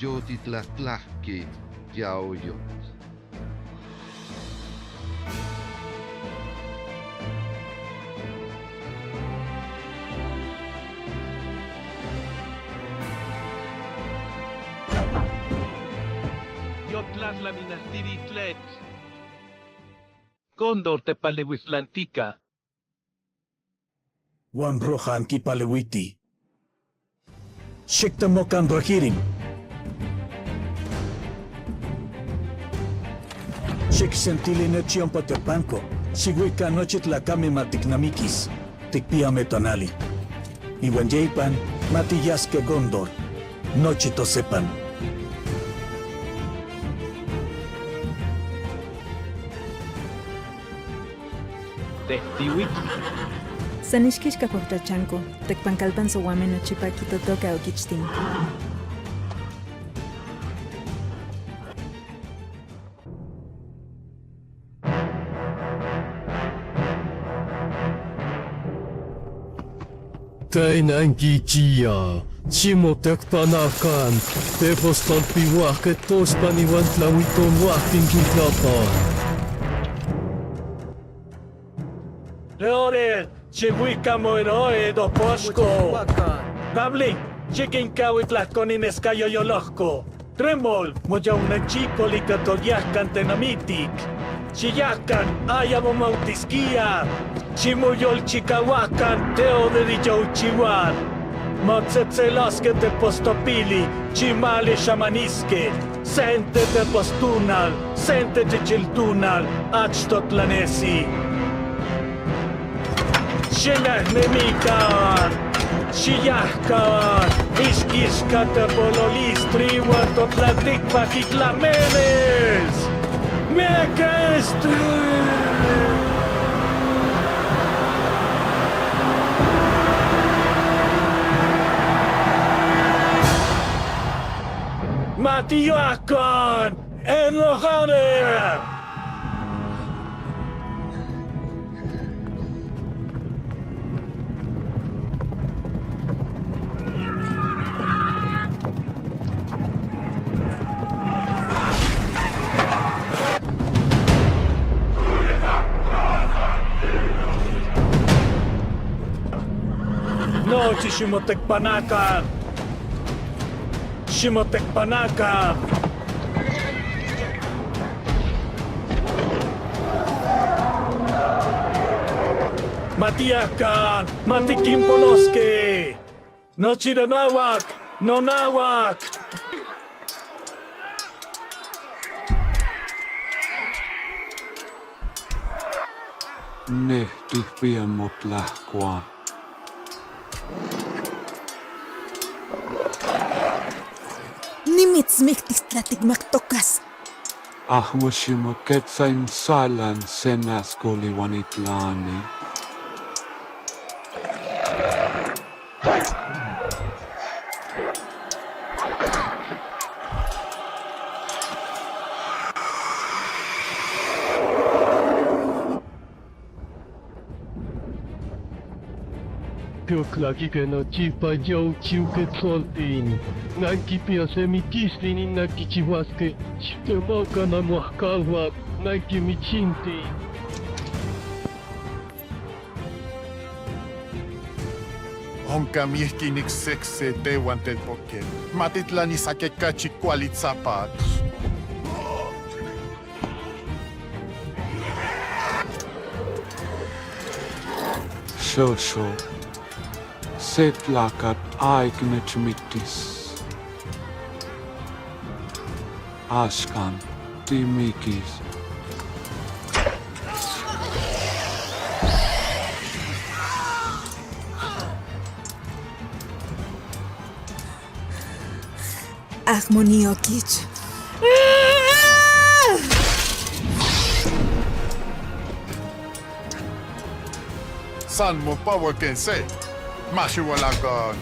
Yotitlatlahki yaoyot. Yotlas laminastiri tlet. Condor te palewislantica. Wan rohan ki palewiti. Shikta mokan rahirim. Shik sentili nechion patepanko. Sigwika nochit la kame matiknamikis. Tikpia metonali. Iwan jeipan matiyaske gondor. Nochito sepan. Tehtiwik. Sanishkishka pohtachanko, tekpankalpan sowame nochipa kitotoka okichtin. Tainan kichia, chimotek panakan, tepostol piwaket tospaniwan tlawiton waktin kitlapan. Leore, chihuica moeroe do posco. Dabli, chicken kawit lakonin eskayo yolosco. Tremol, moya una chico licatoyascan tenamitic. Chiyakan, ayabo mautisquia. Chimuyol chicahuacan, teo de dichauchihuan. Motzetzelasque te postopili, chimale shamanisque. Sente te postunal, sente te chiltunal, achtotlanesi. Shenahnemikar, Shiyahkar, Ishkishkata Bololistri, Huatotlatikpa Kitlamenes, Mekeste. Matiyakon, Enlohane. No, Shimotekpanakan! Shimotekpanakan! Matiakan! Matikimponoske! No Chiranawak! No Nawak! Ne tyhpiä mut lähkoa. Nimitsmiktistratigmaktokas. Ahmushimo ketsain salan senas koliwanit laani. Pioklakike no chipa jau chiuke tsoltin. Nankipia semikislin nakichiwaske. Chitemoka na muahkalwak. Nankimichinti. Onka miehkinik sekse tehuantel poken. Matitlani sakekachi kualitzapat. Shosho. Setlakat aignetmitis. Ashkan timikis. Ahmoniokich. San mo power ken se. Mashiwalakan.